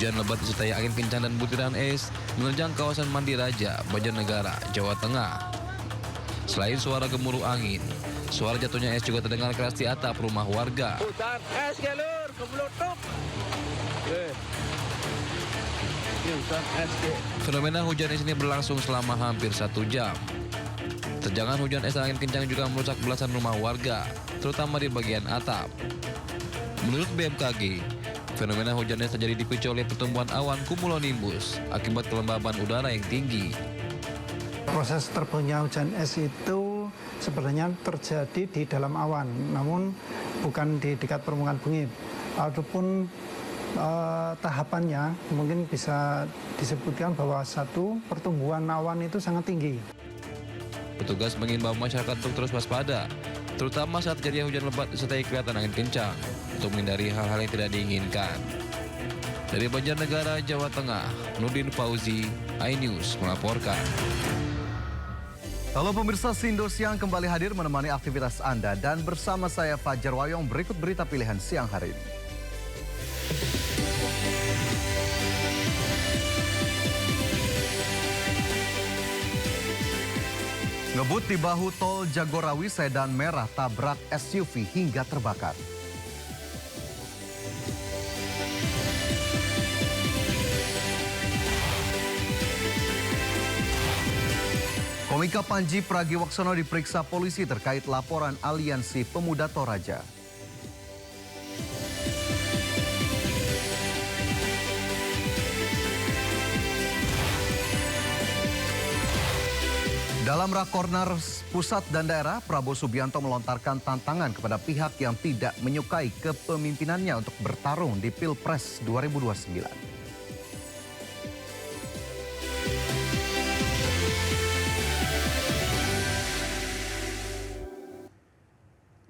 Hujan lebat disertai angin kencang dan butiran es menerjang kawasan Mandi Raja, Banjarnegara, Jawa Tengah. Selain suara gemuruh angin, suara jatuhnya es juga terdengar keras di atap rumah warga. Hutan es galur, kemelutuk. Hutan es. Fenomena hujan es ini berlangsung selama hampir 1 jam. Terjangan hujan es dan angin kencang juga merusak belasan rumah warga, terutama di bagian atap. Menurut BMKG, fenomena hujan es terjadi dipicu oleh pertumbuhan awan cumulonimbus akibat kelembaban udara yang tinggi. Proses terbentuknya hujan es itu sebenarnya terjadi di dalam awan, namun bukan di dekat permukaan bumi. Adapun tahapannya mungkin bisa disebutkan bahwa satu, pertumbuhan awan itu sangat tinggi. Petugas mengimbau masyarakat untuk terus waspada, terutama saat terjadi hujan lebat disertai kelihatan angin kencang, untuk menghindari hal-hal yang tidak diinginkan. Dari Banjarnegara, Jawa Tengah, Nurdin Fauzi, iNews melaporkan. Halo pemirsa, Sindo Siang kembali hadir menemani aktivitas Anda dan bersama saya Fajar Wayong, berikut berita pilihan siang hari ini. Ngebut di bahu tol Jagorawi, sedan merah tabrak SUV hingga terbakar. Komika Panji Pragiwaksono diperiksa polisi terkait laporan Aliansi Pemuda Toraja. Dalam Rakornas Pusat dan Daerah, Prabowo Subianto melontarkan tantangan kepada pihak yang tidak menyukai kepemimpinannya untuk bertarung di Pilpres 2029.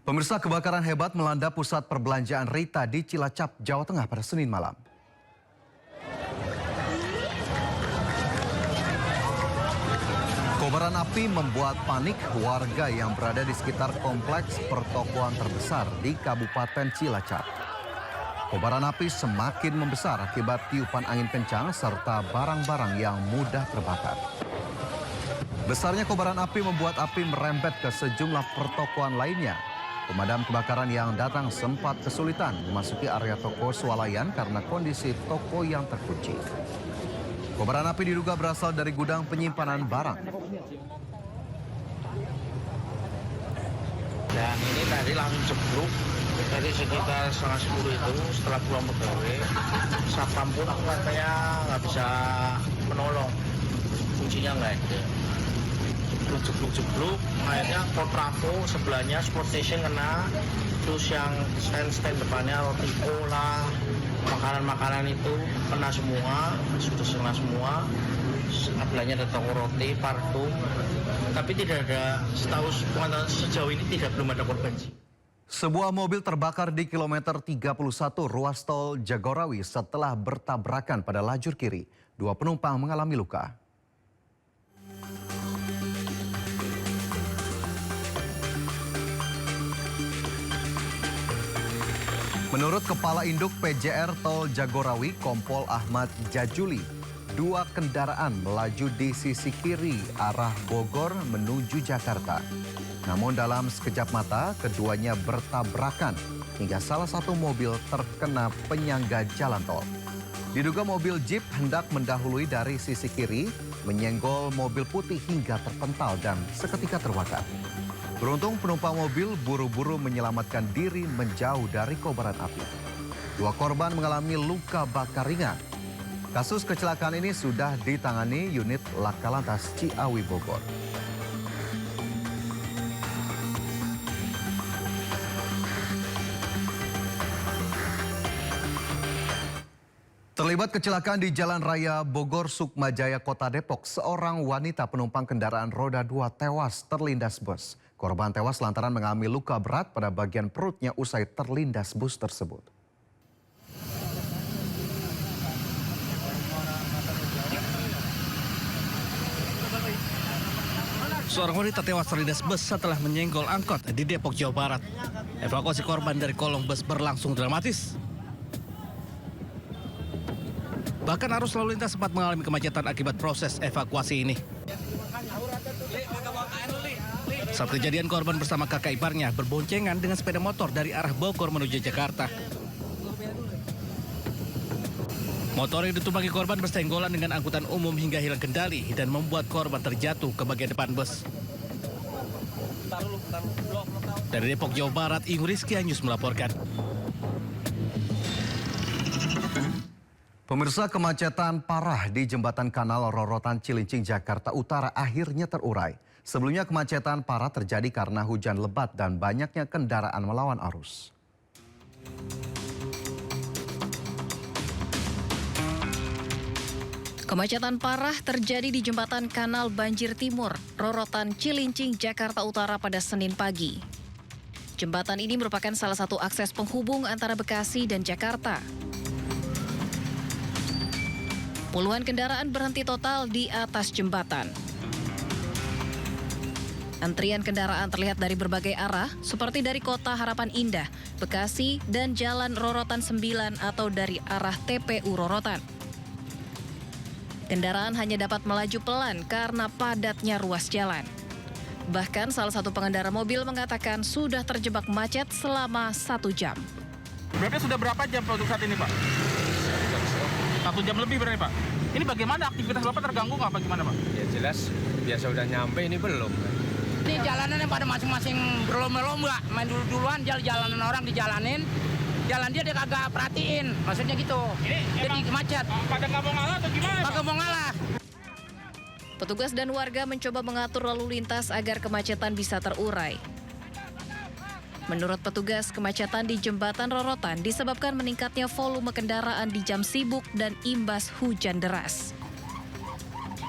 Pemirsa, kebakaran hebat melanda pusat perbelanjaan Rita di Cilacap, Jawa Tengah pada Senin malam. Kobaran api membuat panik warga yang berada di sekitar kompleks pertokoan terbesar di Kabupaten Cilacap. Kobaran api semakin membesar akibat tiupan angin kencang serta barang-barang yang mudah terbakar. Besarnya kobaran api membuat api merembet ke sejumlah pertokoan lainnya. Pemadam kebakaran yang datang sempat kesulitan memasuki area toko swalayan karena kondisi toko yang terkunci. Kobaran api diduga berasal dari gudang penyimpanan barang. Dan ini tadi langsung jeblok. Dari sekitar 9:30 itu setelah pulang pegawai, satpam pun katanya nggak bisa menolong, kuncinya nggak ada. Jeblok, akhirnya kontraflow sebelahnya sport station kena, terus yang stand depannya roti cola, makanan itu kena semua, sudah kena semua. Sebelahnya ada toko roti, parfum, tapi tidak ada, sejauh ini belum ada korban jiwa. Sebuah mobil terbakar di kilometer 31 ruas tol Jagorawi setelah bertabrakan pada lajur kiri. 2 penumpang mengalami luka. Menurut Kepala Induk PJR Tol Jagorawi, Kompol Ahmad Jajuli, 2 kendaraan melaju di sisi kiri arah Bogor menuju Jakarta. Namun dalam sekejap mata, keduanya bertabrakan hingga salah satu mobil terkena penyangga jalan tol. Diduga mobil Jeep hendak mendahului dari sisi kiri, menyenggol mobil putih hingga terpental dan seketika terbakar. Beruntung penumpang mobil buru-buru menyelamatkan diri menjauh dari kobaran api. 2 korban mengalami luka bakar ringan. Kasus kecelakaan ini sudah ditangani unit Laka Lantas Ciawi Bogor. Terlibat kecelakaan di Jalan Raya Bogor Sukmajaya Kota Depok, seorang wanita penumpang kendaraan roda 2 tewas terlindas bus. Korban tewas lantaran mengalami luka berat pada bagian perutnya usai terlindas bus tersebut. Seorang wanita tewas terlindas bus setelah menyenggol angkot di Depok, Jawa Barat. Evakuasi korban dari kolong bus berlangsung dramatis. Bahkan arus lalu lintas sempat mengalami kemacetan akibat proses evakuasi ini. Saat kejadian, korban bersama kakak iparnya berboncengan dengan sepeda motor dari arah Bogor menuju Jakarta. Motor yang ditumpangi korban bersenggolan dengan angkutan umum hingga hilang kendali dan membuat korban terjatuh ke bagian depan bus. Dari Depok, Jawa Barat, Ingu Rizky Anyus melaporkan. Pemirsa, kemacetan parah di jembatan kanal Rorotan Cilincing, Jakarta Utara akhirnya terurai. Sebelumnya kemacetan parah terjadi karena hujan lebat dan banyaknya kendaraan melawan arus. Kemacetan parah terjadi di jembatan Kanal Banjir Timur, Rorotan Cilincing, Jakarta Utara pada Senin pagi. Jembatan ini merupakan salah satu akses penghubung antara Bekasi dan Jakarta. Puluhan kendaraan berhenti total di atas jembatan. Antrian kendaraan terlihat dari berbagai arah, seperti dari Kota Harapan Indah, Bekasi, dan Jalan Rorotan 9 atau dari arah TPU Rorotan. Kendaraan hanya dapat melaju pelan karena padatnya ruas jalan. Bahkan salah satu pengendara mobil mengatakan sudah terjebak macet selama 1 jam. Berarti sudah berapa jam untuk saat ini, Pak? 1 jam lebih berarti, Pak? Ini bagaimana aktivitas Bapak terganggu nggak, Pak? Gimana, Pak? Ya jelas, biasa udah nyampe, ini belum. Ini jalanannya pada masing-masing berlomba-lomba, main duluan jalanan orang dijalanin, jalan dia kagak perhatiin, maksudnya gitu. Jadi macet. Pada nggak mau ngalah atau gimana, Pak? Kagak mau ngalah. Petugas dan warga mencoba mengatur lalu lintas agar kemacetan bisa terurai. Menurut petugas, kemacetan di jembatan Rorotan disebabkan meningkatnya volume kendaraan di jam sibuk dan imbas hujan deras.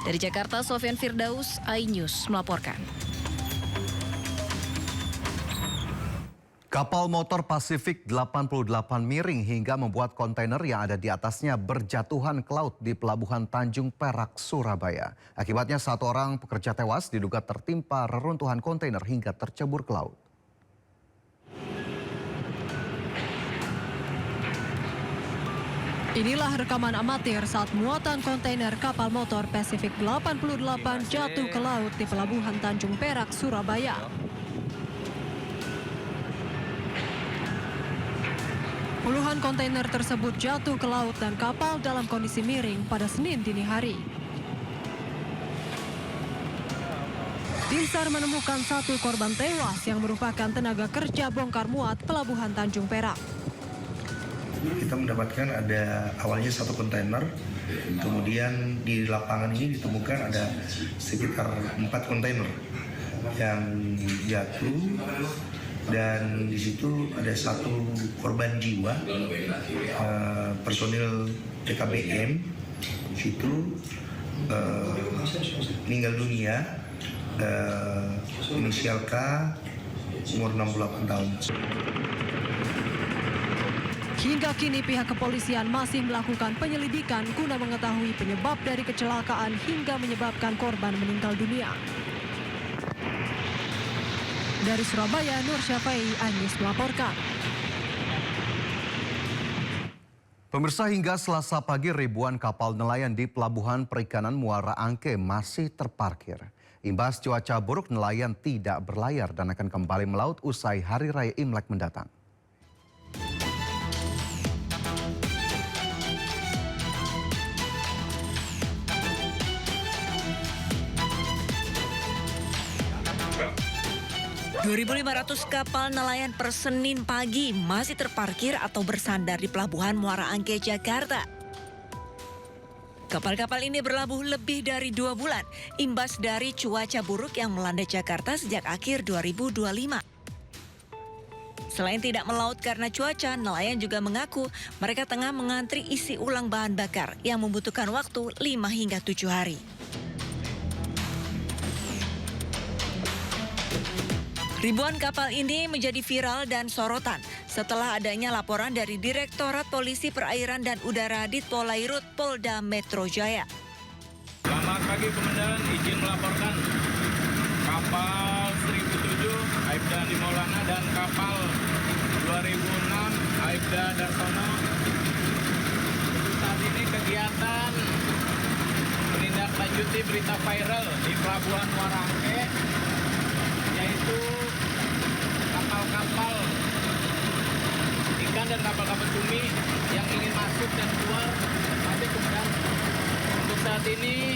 Dari Jakarta, Sofyan Firdaus, iNews melaporkan. Kapal motor Pasifik 88 miring hingga membuat kontainer yang ada di atasnya berjatuhan ke laut di Pelabuhan Tanjung Perak, Surabaya. Akibatnya 1 orang pekerja tewas diduga tertimpa reruntuhan kontainer hingga tercebur ke laut. Inilah rekaman amatir saat muatan kontainer kapal motor Pasifik 88 jatuh ke laut di Pelabuhan Tanjung Perak, Surabaya. Puluhan kontainer tersebut jatuh ke laut dan kapal dalam kondisi miring pada Senin dini hari. Tim SAR menemukan 1 korban tewas yang merupakan tenaga kerja bongkar muat Pelabuhan Tanjung Perak. Kita mendapatkan ada awalnya 1 kontainer, kemudian di lapangan ini ditemukan ada sekitar 4 kontainer yang jatuh. Dan di situ ada 1 korban jiwa, personil TKBM situ meninggal dunia, inisial K, umur 68 tahun. Hingga kini pihak kepolisian masih melakukan penyelidikan guna mengetahui penyebab dari kecelakaan hingga menyebabkan korban meninggal dunia. Dari Surabaya, Nur Syafai, iNews melaporkan. Pemirsa, hingga Selasa pagi ribuan kapal nelayan di Pelabuhan Perikanan Muara Angke masih terparkir. Imbas cuaca buruk, nelayan tidak berlayar dan akan kembali melaut usai Hari Raya Imlek mendatang. (2.500) kapal nelayan per Senin pagi masih terparkir atau bersandar di Pelabuhan Muara Angke, Jakarta. Kapal-kapal ini berlabuh lebih dari 2 bulan, imbas dari cuaca buruk yang melanda Jakarta sejak akhir 2025. Selain tidak melaut karena cuaca, nelayan juga mengaku mereka tengah mengantri isi ulang bahan bakar yang membutuhkan waktu 5 hingga 7 hari. Ribuan kapal ini menjadi viral dan sorotan setelah adanya laporan dari Direktorat Polisi Perairan dan Udara Ditpolairut Polda Metro Jaya. Selamat pagi, Komandan. Izin melaporkan kapal 1007 Aibda Limolana dan kapal 2006 Aibda Darsono. Saat ini kegiatan mengikuti berita viral di Pelabuhan Muara Angke, yaitu kapal-kapal ikan dan kapal-kapal cumi yang ingin masuk dan keluar masih kemudian. Untuk saat ini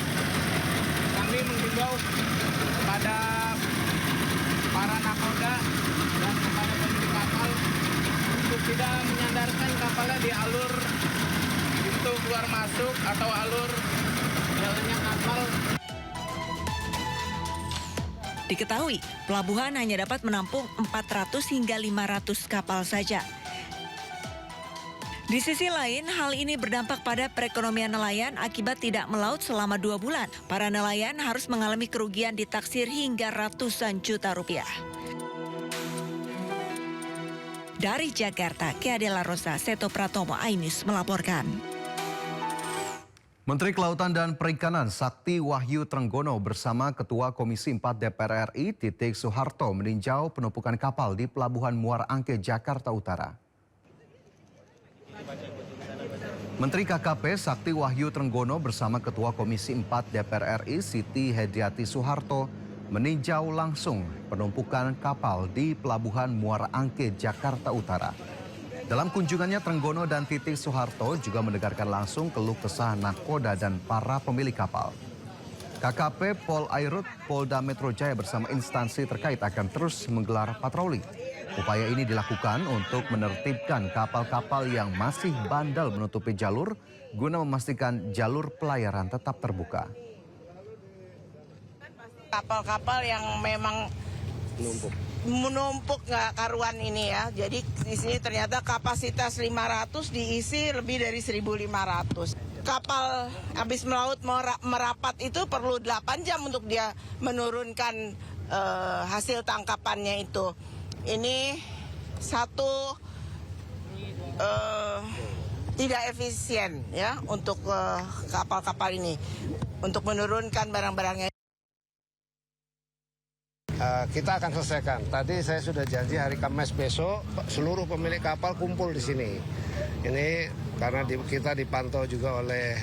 kami menghimbau kepada para nakoda dan kepada pemilik kapal untuk tidak menyandarkan kapalnya di alur pintu keluar masuk atau alur jalannya kapal. Diketahui, pelabuhan hanya dapat menampung 400 hingga 500 kapal saja. Di sisi lain, hal ini berdampak pada perekonomian nelayan akibat tidak melaut selama 2 bulan. Para nelayan harus mengalami kerugian ditaksir hingga ratusan juta rupiah. Dari Jakarta, Kia Dela Rosa, Seto Pratomo, iNews melaporkan. Menteri Kelautan dan Perikanan Sakti Wahyu Trenggono bersama Ketua Komisi 4 DPR RI Titik Soeharto meninjau penumpukan kapal di Pelabuhan Muara Angke, Jakarta Utara. Menteri KKP Sakti Wahyu Trenggono bersama Ketua Komisi 4 DPR RI Siti Hediati Soeharto meninjau langsung penumpukan kapal di Pelabuhan Muara Angke, Jakarta Utara. Dalam kunjungannya, Trenggono dan Titik Soeharto juga mendengarkan langsung keluh kesah nakoda dan para pemilik kapal. KKP Pol Airut Polda Metro Jaya bersama instansi terkait akan terus menggelar patroli. Upaya ini dilakukan untuk menertibkan kapal-kapal yang masih bandel menutupi jalur guna memastikan jalur pelayaran tetap terbuka. Kapal-kapal yang memang menumpuk nggak karuan ini ya. Jadi di sini ternyata kapasitas 500 diisi lebih dari 1.500. Kapal habis melaut merapat itu perlu 8 jam untuk dia menurunkan hasil tangkapannya itu. Ini satu tidak efisien ya untuk kapal-kapal ini untuk menurunkan barang-barangnya. Kita akan selesaikan. Tadi saya sudah janji hari Kamis besok seluruh pemilik kapal kumpul di sini. Ini karena kita dipantau juga oleh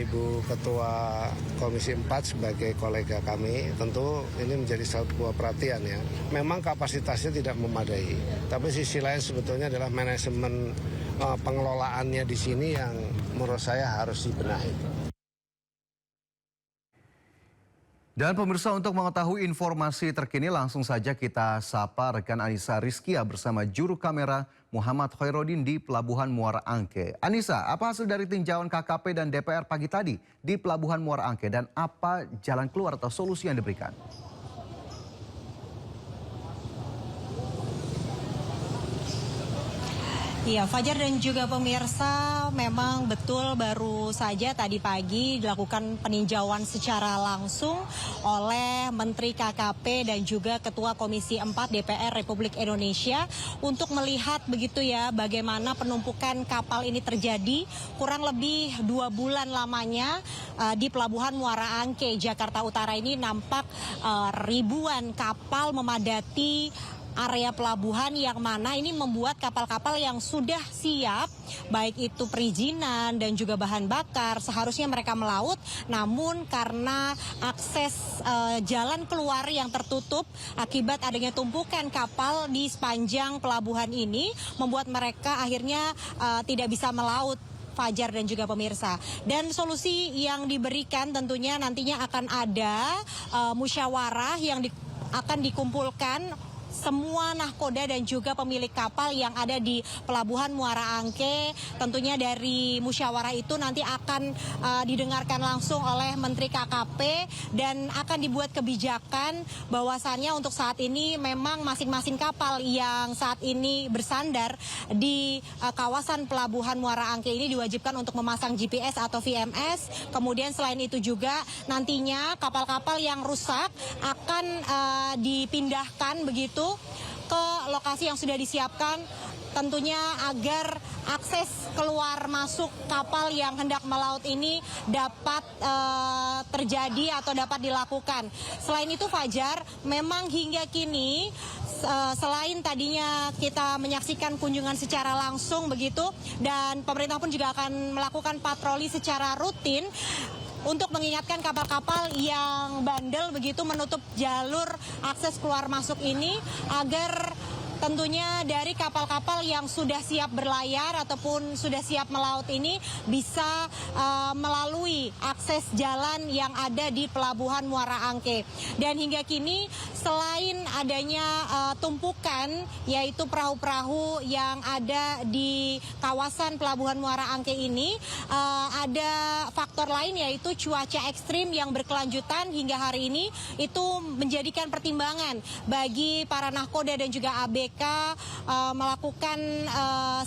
Ibu Ketua Komisi 4 sebagai kolega kami. Tentu ini menjadi sebuah perhatian ya. Memang kapasitasnya tidak memadai, tapi sisi lain sebetulnya adalah manajemen pengelolaannya di sini yang menurut saya harus dibenahi. Dan pemirsa, untuk mengetahui informasi terkini langsung saja kita sapa rekan Anissa Rizkia bersama juru kamera Muhammad Khairuddin di Pelabuhan Muara Angke. Anissa, apa hasil dari tinjauan KKP dan DPR pagi tadi di Pelabuhan Muara Angke dan apa jalan keluar atau solusi yang diberikan? Iya, Fajar dan juga pemirsa, memang betul baru saja tadi pagi dilakukan peninjauan secara langsung oleh Menteri KKP dan juga Ketua Komisi 4 DPR Republik Indonesia untuk melihat begitu ya bagaimana penumpukan kapal ini terjadi kurang lebih 2 bulan lamanya di Pelabuhan Muara Angke, Jakarta Utara ini nampak ribuan kapal memadati area pelabuhan yang mana ini membuat kapal-kapal yang sudah siap baik itu perizinan dan juga bahan bakar seharusnya mereka melaut, namun karena akses jalan keluar yang tertutup akibat adanya tumpukan kapal di sepanjang pelabuhan ini membuat mereka akhirnya tidak bisa melaut. Fajar dan juga pemirsa. Dan solusi yang diberikan tentunya nantinya akan ada musyawarah yang akan dikumpulkan semua nahkoda dan juga pemilik kapal yang ada di Pelabuhan Muara Angke. Tentunya dari musyawarah itu nanti akan didengarkan langsung oleh Menteri KKP dan akan dibuat kebijakan bahwasannya untuk saat ini memang masing-masing kapal yang saat ini bersandar di kawasan Pelabuhan Muara Angke ini diwajibkan untuk memasang GPS atau VMS. Kemudian selain itu juga nantinya kapal-kapal yang rusak akan dipindahkan begitu ke lokasi yang sudah disiapkan tentunya agar akses keluar masuk kapal yang hendak melaut ini dapat terjadi atau dapat dilakukan. Selain itu Fajar, memang hingga kini selain tadinya kita menyaksikan kunjungan secara langsung begitu, dan pemerintah pun juga akan melakukan patroli secara rutin untuk mengingatkan kapal-kapal yang bandel begitu menutup jalur akses keluar masuk ini, agar tentunya dari kapal-kapal yang sudah siap berlayar ataupun sudah siap melaut ini bisa melalui akses jalan yang ada di Pelabuhan Muara Angke. Dan hingga kini selain adanya tumpukan yaitu perahu-perahu yang ada di kawasan Pelabuhan Muara Angke ini, ada faktor lain yaitu cuaca ekstrim yang berkelanjutan hingga hari ini itu menjadikan pertimbangan bagi para nahkoda dan juga ABK melakukan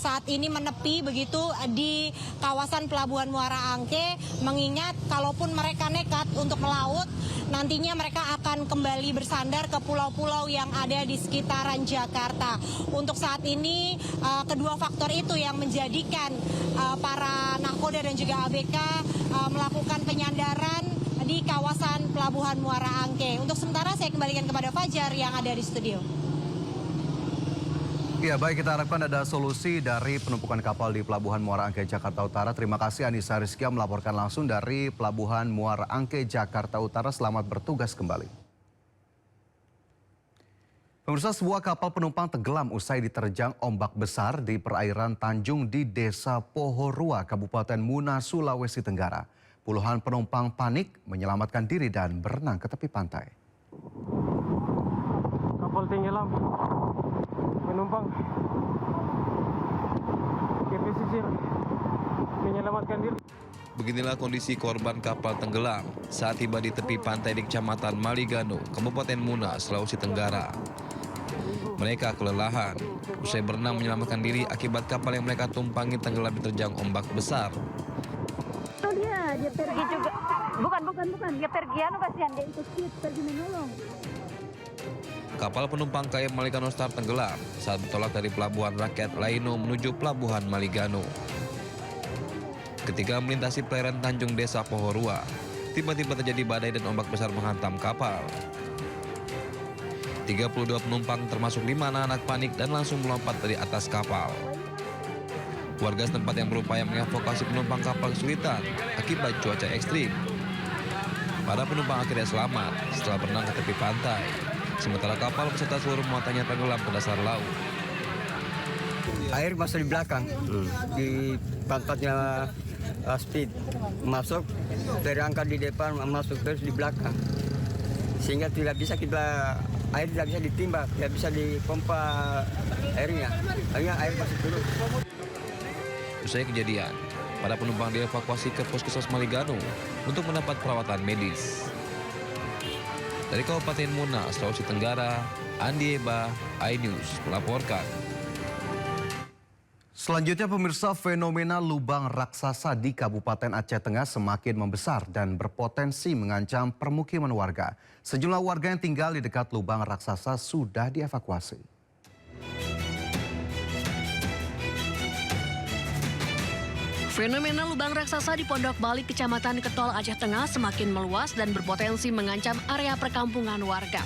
saat ini menepi begitu di kawasan Pelabuhan Muara Angke, mengingat kalaupun mereka nekat untuk melaut, nantinya mereka akan kembali bersandar ke pulau-pulau yang ada di sekitaran Jakarta. Untuk saat ini kedua faktor itu yang menjadikan para nahkoda dan juga ABK melakukan penyandaran di kawasan Pelabuhan Muara Angke. Untuk sementara saya kembalikan kepada Fajar yang ada di studio. Ya baik, kita harapkan ada solusi dari penumpukan kapal di Pelabuhan Muara Angke, Jakarta Utara. Terima kasih Anissa Rizkia melaporkan langsung dari Pelabuhan Muara Angke, Jakarta Utara. Selamat bertugas kembali. Pemirsa, sebuah kapal penumpang tenggelam usai diterjang ombak besar di perairan Tanjung di Desa Pohorua, Kabupaten Muna, Sulawesi Tenggara. Puluhan penumpang panik menyelamatkan diri dan berenang ke tepi pantai. Kapal tenggelam. Penumpang ke pesisir menyelamatkan diri. Beginilah kondisi korban kapal tenggelam saat tiba di tepi pantai di Kecamatan Maligano, Kabupaten Muna, Sulawesi Tenggara. Mereka kelelahan usai berenang menyelamatkan diri akibat kapal yang mereka tumpangi tenggelam diterjang ombak besar. Oh dia pergi juga. Bukan. Dia pergi kasihan, dia ikut pergi menolong. Kapal penumpang KM Maligano Star tenggelam saat bertolak dari Pelabuhan Rakyat Laino menuju Pelabuhan Maligano. Ketika melintasi perairan Tanjung Desa Pohorua, tiba-tiba terjadi badai dan ombak besar menghantam kapal. 32 penumpang termasuk 5 anak-anak panik dan langsung melompat dari atas kapal. Warga setempat yang berupaya mengevakuasi penumpang kapal kesulitan akibat cuaca ekstrim. Para penumpang akhirnya selamat setelah berenang ke tepi pantai. Sementara kapal beserta seluruh muatannya tenggelam ke dasar laut. Air masuk di belakang, di tempatnya speed masuk dari angka di depan masuk terus di belakang, sehingga tidak bisa air tidak bisa ditimba, tidak bisa dipompa airnya, hanya air masuk dulu. Usai kejadian, para penumpang dievakuasi ke Puskesmas Maligano untuk mendapat perawatan medis. Dari Kabupaten Muna, Sulawesi Tenggara, Andi Eba, iNews melaporkan. Selanjutnya pemirsa, fenomena lubang raksasa di Kabupaten Aceh Tengah semakin membesar dan berpotensi mengancam permukiman warga. Sejumlah warga yang tinggal di dekat lubang raksasa sudah dievakuasi. Fenomena lubang raksasa di Pondok Balik, Kecamatan Ketol, Aceh Tengah semakin meluas dan berpotensi mengancam area perkampungan warga.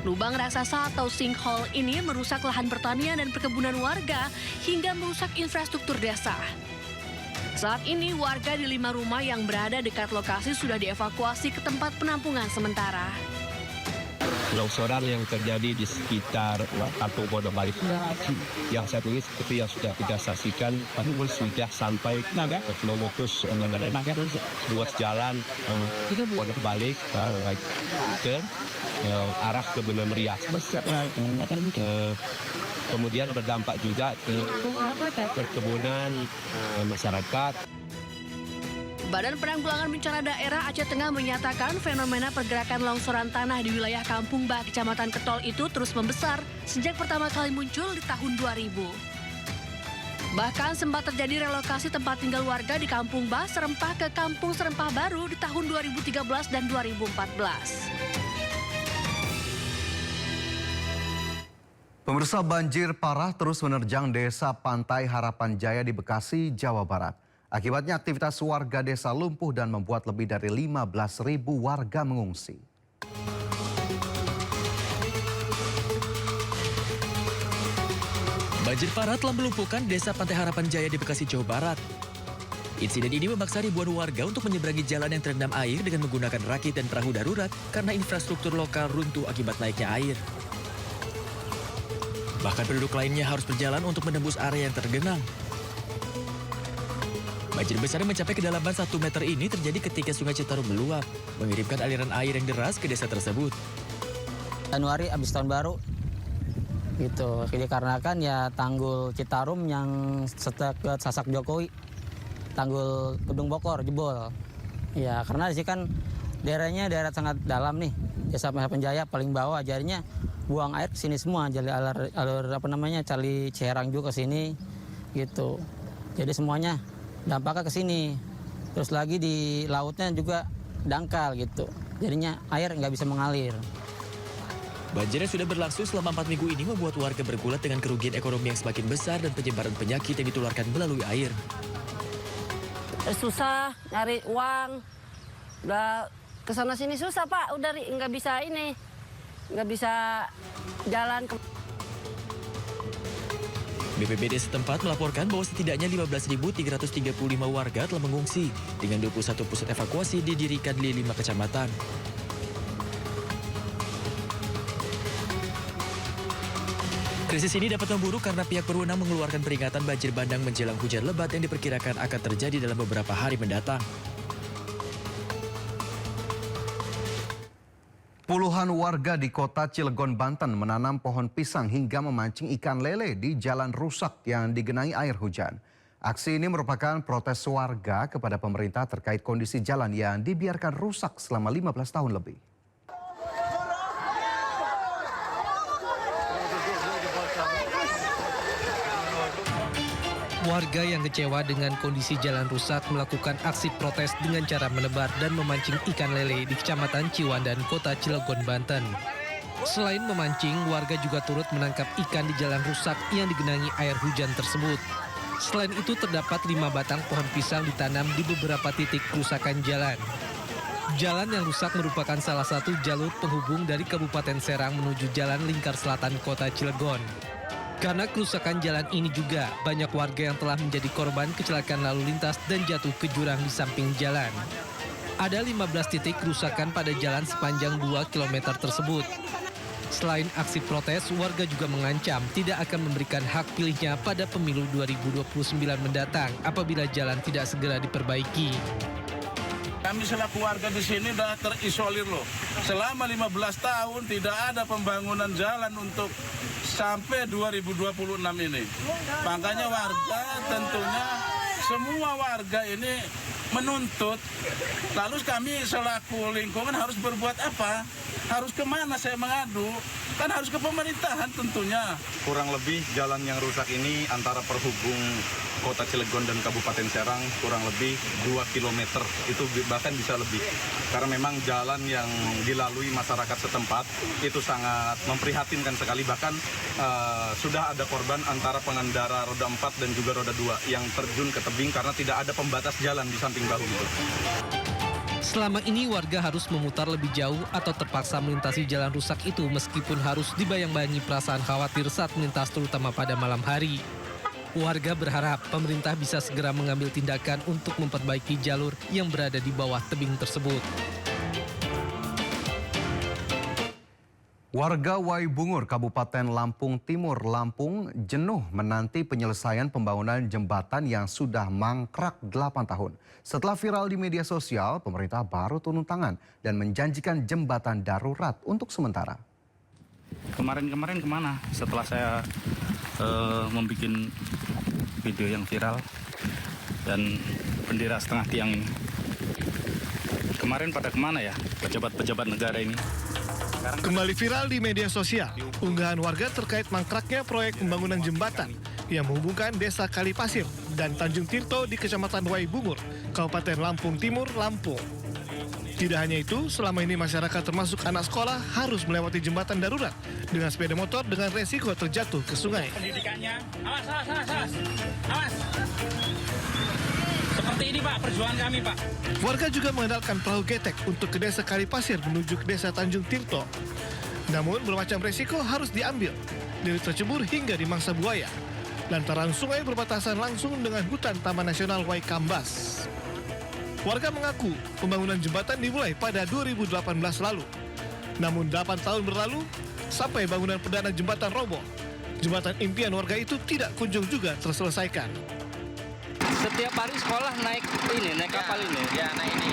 Lubang raksasa atau sinkhole ini merusak lahan pertanian dan perkebunan warga hingga merusak infrastruktur desa. Saat ini warga di 5 rumah yang berada dekat lokasi sudah dievakuasi ke tempat penampungan sementara. Longsoran yang terjadi di sekitar Kampung Pondok Balik yang saat ini seperti yang sudah kita saksikan sudah sampai memutus ruas jalan Pondok Balik ke arah ke Benua Meriah. Kemudian berdampak juga ke perkebunan masyarakat. Badan Penanggulangan Bencana Daerah Aceh Tengah menyatakan fenomena pergerakan longsoran tanah di wilayah Kampung Bah, Kecamatan Ketol itu terus membesar sejak pertama kali muncul di tahun 2000. Bahkan sempat terjadi relokasi tempat tinggal warga di Kampung Bah Serempah ke Kampung Serempah Baru di tahun 2013 dan 2014. Pemirsa, banjir parah terus menerjang Desa Pantai Harapan Jaya di Bekasi, Jawa Barat. Akibatnya aktivitas warga desa lumpuh dan membuat lebih dari 15.000 warga mengungsi. Banjir parah telah melumpuhkan desa Pantai Harapan Jaya di Bekasi, Jawa Barat. Insiden ini memaksa ribuan warga untuk menyeberangi jalan yang terendam air dengan menggunakan rakit dan perahu darurat karena infrastruktur lokal runtuh akibat naiknya air. Bahkan penduduk lainnya harus berjalan untuk menembus area yang tergenang. Banjir besar yang mencapai kedalaman 1 meter ini terjadi ketika Sungai Citarum meluap, mengirimkan aliran air yang deras ke desa tersebut. Januari habis tahun baru, gitu. Dikarenakan ya tanggul Citarum yang sedekat Sasak Jokowi, tanggul Kedung Bokor jebol. Ya karena di sini kan daerahnya daerah sangat dalam nih, desa Penjaya paling bawah, jadinya buang air ke sini semua, jadi alur Cali Ciherang juga ke sini, gitu. Jadi semuanya dampaknya ke sini. Terus lagi di lautnya juga dangkal gitu. Jadinya air nggak bisa mengalir. Banjir yang sudah berlangsung selama 4 minggu ini membuat warga bergulat dengan kerugian ekonomi yang semakin besar dan penyebaran penyakit yang ditularkan melalui air. Susah nyari uang, udah kesana sini susah Pak, udah nggak bisa nggak bisa jalan. BPBD setempat melaporkan bahwa setidaknya 15.335 warga telah mengungsi dengan 21 pusat evakuasi didirikan di 5 kecamatan. Krisis ini dapat memburuk karena pihak berwenang mengeluarkan peringatan banjir bandang menjelang hujan lebat yang diperkirakan akan terjadi dalam beberapa hari mendatang. Puluhan warga di kota Cilegon, Banten menanam pohon pisang hingga memancing ikan lele di jalan rusak yang digenangi air hujan. Aksi ini merupakan protes warga kepada pemerintah terkait kondisi jalan yang dibiarkan rusak selama 15 tahun lebih. Warga yang kecewa dengan kondisi jalan rusak melakukan aksi protes dengan cara menebar dan memancing ikan lele di Kecamatan Ciwandan, Kota Cilegon, Banten. Selain memancing, warga juga turut menangkap ikan di jalan rusak yang digenangi air hujan tersebut. Selain itu terdapat 5 batang pohon pisang ditanam di beberapa titik kerusakan jalan. Jalan yang rusak merupakan salah satu jalur penghubung dari Kabupaten Serang menuju Jalan Lingkar Selatan Kota Cilegon. Karena kerusakan jalan ini juga, banyak warga yang telah menjadi korban kecelakaan lalu lintas dan jatuh ke jurang di samping jalan. Ada 15 titik kerusakan pada jalan sepanjang 2 km tersebut. Selain aksi protes, warga juga mengancam tidak akan memberikan hak pilihnya pada pemilu 2029 mendatang apabila jalan tidak segera diperbaiki. Kami selaku warga di sini sudah terisolir loh. Selama 15 tahun tidak ada pembangunan jalan untuk sampai 2026 ini. Makanya warga tentunya semua warga ini menuntut. Lalu kami selaku lingkungan harus berbuat apa? Harus kemana saya mengadu? Kan harus ke pemerintahan tentunya. Kurang lebih jalan yang rusak ini antara perhubung Kota Cilegon dan Kabupaten Serang kurang lebih 2 km, itu bahkan bisa lebih. Karena memang jalan yang dilalui masyarakat setempat itu sangat memprihatinkan sekali, bahkan sudah ada korban antara pengendara roda 4 dan juga roda 2 yang terjun ke tebing karena tidak ada pembatas jalan di samping bahu itu. Selama ini warga harus memutar lebih jauh atau terpaksa melintasi jalan rusak itu meskipun harus dibayang-bayangi perasaan khawatir saat melintas terutama pada malam hari. Warga berharap pemerintah bisa segera mengambil tindakan untuk memperbaiki jalur yang berada di bawah tebing tersebut. Warga Waibungur, Kabupaten Lampung Timur, Lampung jenuh menanti penyelesaian pembangunan jembatan yang sudah mangkrak 8 tahun. Setelah viral di media sosial, pemerintah baru turun tangan dan menjanjikan jembatan darurat untuk sementara. Kemarin kemana setelah saya membuat video yang viral dan bendera setengah tiang ini? Kemarin pada kemana ya pejabat-pejabat negara ini? Kembali viral di media sosial, unggahan warga terkait mangkraknya proyek pembangunan jembatan yang menghubungkan Desa Kalipasir dan Tanjung Tirto di Kecamatan Waibungur, Kabupaten Lampung Timur, Lampung. Tidak hanya itu, selama ini masyarakat termasuk anak sekolah harus melewati jembatan darurat dengan sepeda motor dengan resiko terjatuh ke sungai. Pendidikannya, awas. Seperti ini Pak, perjuangan kami Pak. Warga juga mengandalkan perahu getek untuk ke Desa Kalipasir menuju ke Desa Tanjung Tirto. Namun bermacam resiko harus diambil, dari tercebur hingga dimangsa buaya. lantaran sungai berbatasan langsung dengan hutan Taman Nasional Waikambas. Warga mengaku pembangunan jembatan dimulai pada 2018 lalu. Namun 8 tahun berlalu, sampai bangunan perdana jembatan roboh, jembatan impian warga itu tidak kunjung juga terselesaikan. Setiap hari sekolah naik kapal ini. Ya, naik ini.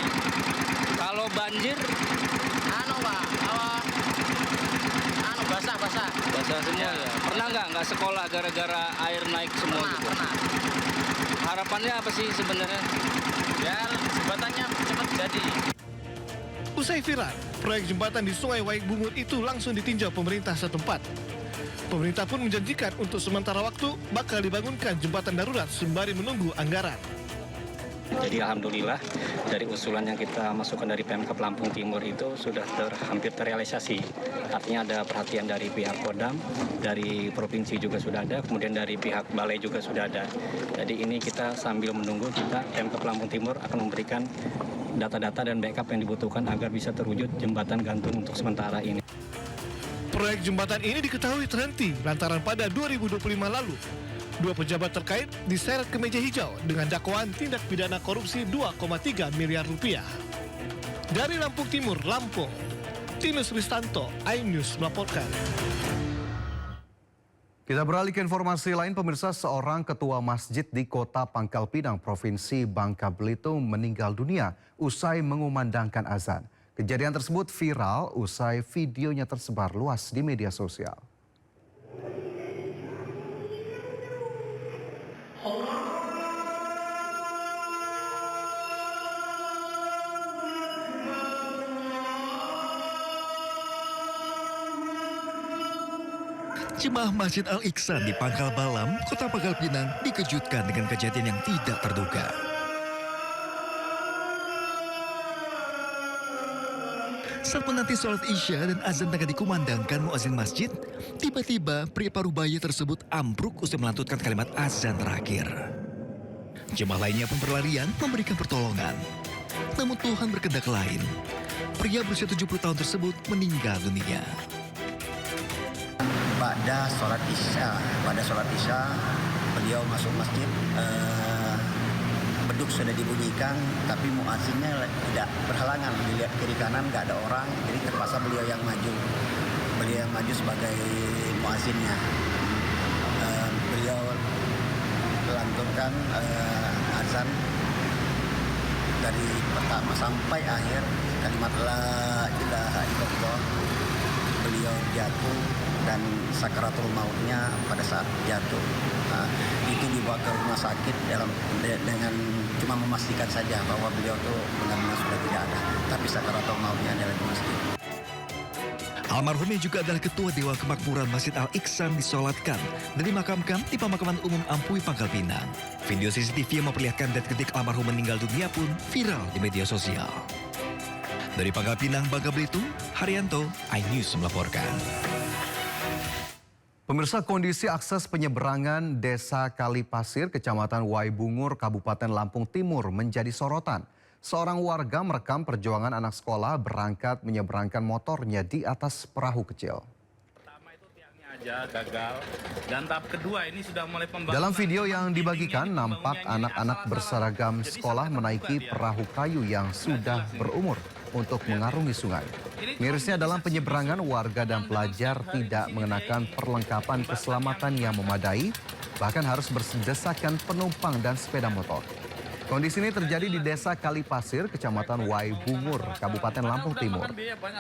Kalau banjir, basah semua ya. Pernah nggak sekolah gara-gara air naik semua? Pernah. Harapannya apa sih sebenarnya? Ya, jembatannya cepat jadi. Usai viral, proyek jembatan di Sungai Waibungur itu langsung ditinjau pemerintah setempat. Pemerintah pun menjanjikan untuk sementara waktu bakal dibangunkan jembatan darurat sembari menunggu anggaran. Jadi alhamdulillah dari usulan yang kita masukkan dari Pemkab Lampung Timur itu sudah hampir terrealisasi. Artinya ada perhatian dari pihak Kodam, dari provinsi juga sudah ada, kemudian dari pihak balai juga sudah ada. Jadi ini kita sambil menunggu, Pemkab Lampung Timur akan memberikan data-data dan backup yang dibutuhkan agar bisa terwujud jembatan gantung untuk sementara ini. Proyek jembatan ini diketahui terhenti lantaran pada 2025 lalu, 2 pejabat terkait diseret ke meja hijau dengan dakwaan tindak pidana korupsi 2,3 miliar rupiah. Dari Lampung Timur, Lampung, Tinus Ristanto, iNews melaporkan. Kita beralih ke informasi lain, pemirsa. Seorang ketua masjid di Kota Pangkal Pinang, Provinsi Bangka Belitung meninggal dunia usai mengumandangkan azan. Kejadian tersebut viral usai videonya tersebar luas di media sosial. Jemaah Masjid Al-Ihsan di Pangkal Balam, Kota Pangkal Pinang dikejutkan dengan kejadian yang tidak terduga. Saat menanti sholat Isya dan azan tengah dikumandangkan muazin masjid, tiba-tiba pria parubaya tersebut ambruk usai melantutkan kalimat azan terakhir. Jemaah lainnya pun berlarian memberikan pertolongan. Namun Tuhan berkehendak lain. Pria berusia 70 tahun tersebut meninggal dunia. Pada sholat Isya, beliau masuk masjid, beduk sudah dibunyikan, tapi muazzinnya tidak berhalangan, dilihat kiri kanan nggak ada orang, jadi terpaksa beliau yang maju sebagai muazzinnya. Beliau melantunkan azan dari pertama sampai akhir, kalimat la ilaha illallah. Beliau jatuh dan sakaratul mautnya pada saat jatuh itu dibawa ke rumah sakit dengan cuma memastikan saja bahwa beliau itu benar-benar sudah tidak ada, tapi sakaratul mautnya adalah di masjid. Almarhum yang juga adalah Ketua Dewan Kemakmuran Masjid Al-Ihsan disolatkan dan dimakamkan di Pemakaman Umum Ampui, Pangkal Pinang. Video CCTV yang memperlihatkan detik-detik almarhum meninggal dunia pun viral di media sosial. Dari Pangkal Pinang, Bangka Belitung, Haryanto, iNews melaporkan. Pemirsa, kondisi akses penyeberangan Desa Kalipasir, Kecamatan Waibungur, Kabupaten Lampung Timur menjadi sorotan. Seorang warga merekam perjuangan anak sekolah berangkat menyeberangkan motornya di atas perahu kecil. Gagal. Dan tahap kedua ini sudah mulai pembangunan. Dalam video yang dibagikan, nampak anak-anak berseragam sekolah menaiki perahu kayu yang sudah berumur untuk mengarungi sungai. Mirisnya, dalam penyeberangan, warga dan pelajar tidak mengenakan perlengkapan keselamatan yang memadai, bahkan harus berdesakan penumpang dan sepeda motor. Kondisi ini terjadi di Desa Kalipasir, Kecamatan Waibungur, Kabupaten Lampung Timur.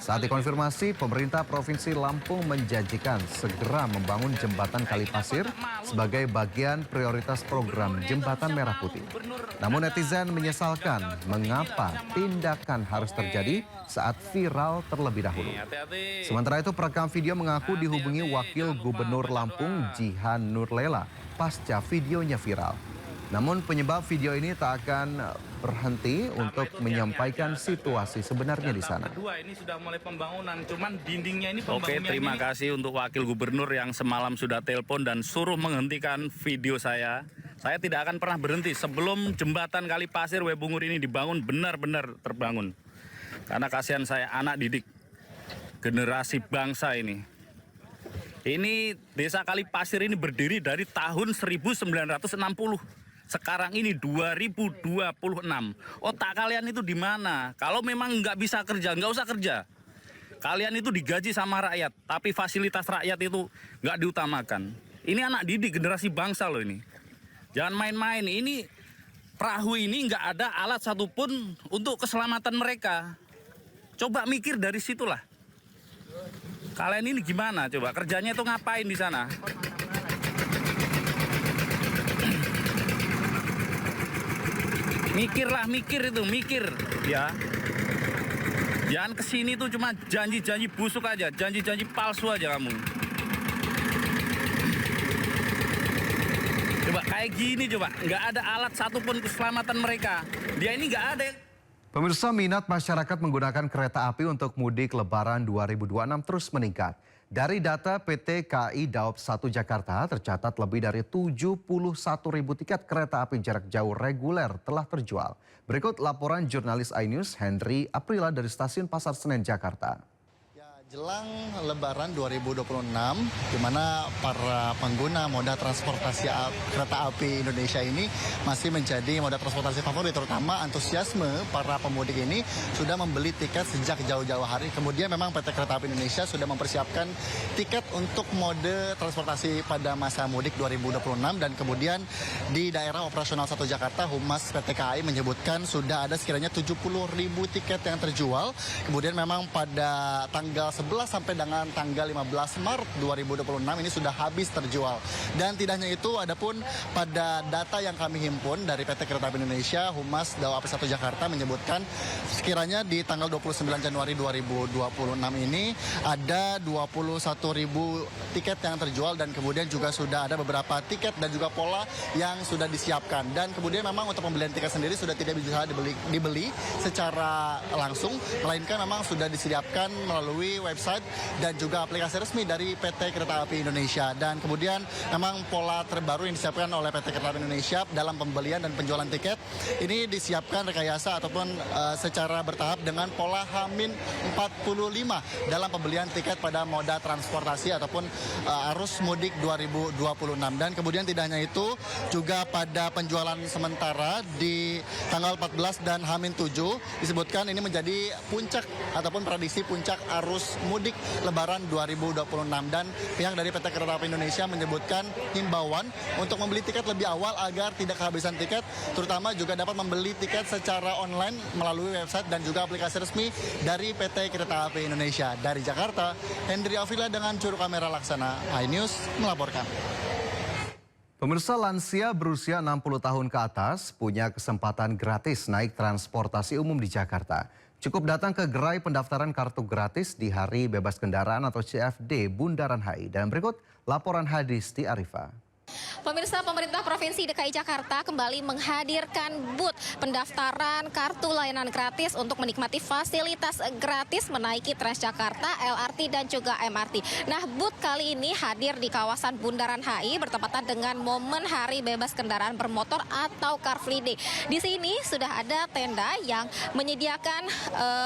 Saat dikonfirmasi, pemerintah Provinsi Lampung menjanjikan segera membangun jembatan Kalipasir sebagai bagian prioritas program Jembatan Merah Putih. Namun netizen menyesalkan mengapa tindakan harus terjadi saat viral terlebih dahulu. Sementara itu, perekam video mengaku dihubungi Wakil Gubernur Lampung, Jihan Nurlela, pasca videonya viral. Namun penyebab video ini tak akan berhenti untuk menyampaikan situasi sebenarnya di sana. Kedua ini sudah mulai pembangunan, cuman dindingnya ini Oke, terima kasih untuk Wakil Gubernur yang semalam sudah telepon dan suruh menghentikan video saya. Saya tidak akan pernah berhenti sebelum jembatan Kalipasir Waibungur ini dibangun benar-benar terbangun. Karena kasihan saya anak didik generasi bangsa ini. Ini Desa Kalipasir ini berdiri dari tahun 1960. Sekarang ini 2026. Otak kalian itu di mana? Kalau memang nggak bisa kerja, nggak usah kerja. Kalian itu digaji sama rakyat, tapi fasilitas rakyat itu nggak diutamakan. Ini anak didik generasi bangsa loh ini. Jangan main-main. Ini perahu ini nggak ada alat satupun untuk keselamatan mereka. Coba mikir dari situlah. Kalian ini gimana coba? Kerjanya itu ngapain di sana? Mikirlah, mikir ya. Jangan kesini tuh cuma janji-janji busuk aja, janji-janji palsu aja kamu. Coba kayak gini coba, nggak ada alat satupun keselamatan mereka. Dia ini nggak ada. Pemirsa, minat masyarakat menggunakan kereta api untuk mudik Lebaran 2026 terus meningkat. Dari data PT KAI Daob 1 Jakarta tercatat lebih dari 71.000 tiket kereta api jarak jauh reguler telah terjual. Berikut laporan jurnalis iNews Henry Aprila dari Stasiun Pasar Senen, Jakarta. Jelang Lebaran 2026, di mana para pengguna moda transportasi kereta api Indonesia ini masih menjadi moda transportasi favorit, terutama antusiasme para pemudik ini sudah membeli tiket sejak jauh-jauh hari. Kemudian memang PT Kereta Api Indonesia sudah mempersiapkan tiket untuk mode transportasi pada masa mudik 2026, dan kemudian di daerah operasional 1 Jakarta, Humas PT KAI menyebutkan sudah ada sekiranya 70.000 tiket yang terjual. Kemudian memang pada tanggal 11 sampai dengan tanggal 15 Maret 2026 ini sudah habis terjual. Dan tidak hanya itu, adapun pada data yang kami himpun dari PT Kereta Api Indonesia, Humas Daob 1 Jakarta menyebutkan sekiranya di tanggal 29 Januari 2026 ini ada 21.000 tiket yang terjual, dan kemudian juga sudah ada beberapa tiket dan juga pola yang sudah disiapkan. Dan kemudian memang untuk pembelian tiket sendiri sudah tidak bisa dibeli secara langsung, melainkan memang sudah disediakan melalui website dan juga aplikasi resmi dari PT Kereta Api Indonesia. Dan kemudian memang pola terbaru yang disiapkan oleh PT Kereta Api Indonesia dalam pembelian dan penjualan tiket ini disiapkan rekayasa ataupun secara bertahap dengan pola H-45 dalam pembelian tiket pada moda transportasi ataupun arus mudik 2026. Dan kemudian tidak hanya itu, juga pada penjualan sementara di tanggal 14 dan H-7 disebutkan ini menjadi puncak ataupun prediksi puncak arus mudik Lebaran 2026, dan pihak dari PT Kereta Api Indonesia menyebutkan himbauan untuk membeli tiket lebih awal agar tidak kehabisan tiket, terutama juga dapat membeli tiket secara online melalui website dan juga aplikasi resmi dari PT Kereta Api Indonesia. Dari Jakarta, Hendri Afila dengan juru kamera laksana iNews melaporkan. Pemirsa, lansia berusia 60 tahun ke atas punya kesempatan gratis naik transportasi umum di Jakarta. Cukup datang ke gerai pendaftaran kartu gratis di Hari Bebas Kendaraan atau CFD Bundaran HI. Dan berikut laporan Hadisti Arifa. Pemirsa, pemerintah Provinsi DKI Jakarta kembali menghadirkan booth pendaftaran kartu layanan gratis untuk menikmati fasilitas gratis menaiki Transjakarta, LRT dan juga MRT. Nah, booth kali ini hadir di kawasan Bundaran HI bertepatan dengan momen Hari Bebas Kendaraan Bermotor atau Car Free Day. Di sini sudah ada tenda yang menyediakan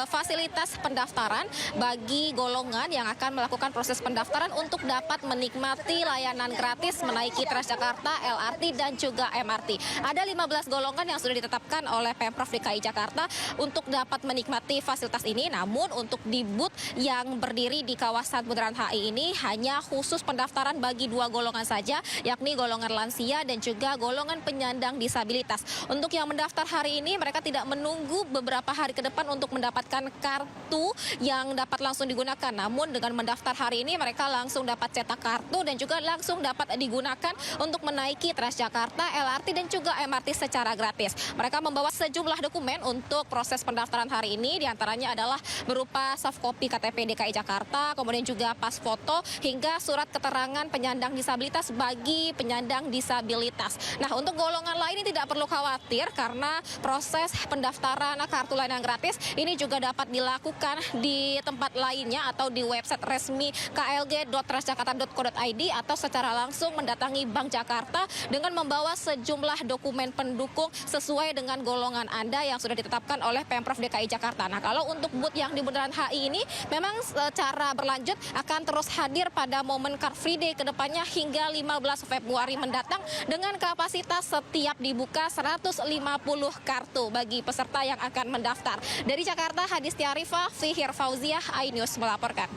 fasilitas pendaftaran bagi golongan yang akan melakukan proses pendaftaran untuk dapat menikmati layanan gratis menaiki Transjakarta, LRT dan juga MRT. Ada 15 golongan yang sudah ditetapkan oleh Pemprov DKI Jakarta untuk dapat menikmati fasilitas ini. Namun untuk di booth yang berdiri di kawasan Bundaran HI ini hanya khusus pendaftaran bagi 2 golongan saja, yakni golongan lansia dan juga golongan penyandang disabilitas. Untuk yang mendaftar hari ini mereka tidak menunggu beberapa hari ke depan untuk mendapatkan kartu yang dapat langsung digunakan. Namun dengan mendaftar hari ini mereka langsung dapat cetak kartu dan juga langsung dapat digunakan untuk menaiki Transjakarta, LRT dan juga MRT secara gratis. Mereka membawa sejumlah dokumen untuk proses pendaftaran hari ini, diantaranya adalah berupa soft copy KTP DKI Jakarta, kemudian juga pas foto hingga surat keterangan penyandang disabilitas bagi penyandang disabilitas. Nah, untuk golongan lain ini tidak perlu khawatir karena proses pendaftaran kartu layanan gratis ini juga dapat dilakukan di tempat lainnya atau di website resmi klg.transjakarta.co.id atau secara langsung mendatangi Bank Jakarta dengan membawa sejumlah dokumen pendukung sesuai dengan golongan Anda yang sudah ditetapkan oleh Pemprov DKI Jakarta. Nah, kalau untuk booth yang di Bundaran HI ini memang secara berlanjut akan terus hadir pada momen Car Free Day kedepannya hingga 15 Februari mendatang dengan kapasitas setiap dibuka 150 kartu bagi peserta yang akan mendaftar. Dari Jakarta, Hadis Tiarifah, Fihir Fauziah, iNews melaporkan.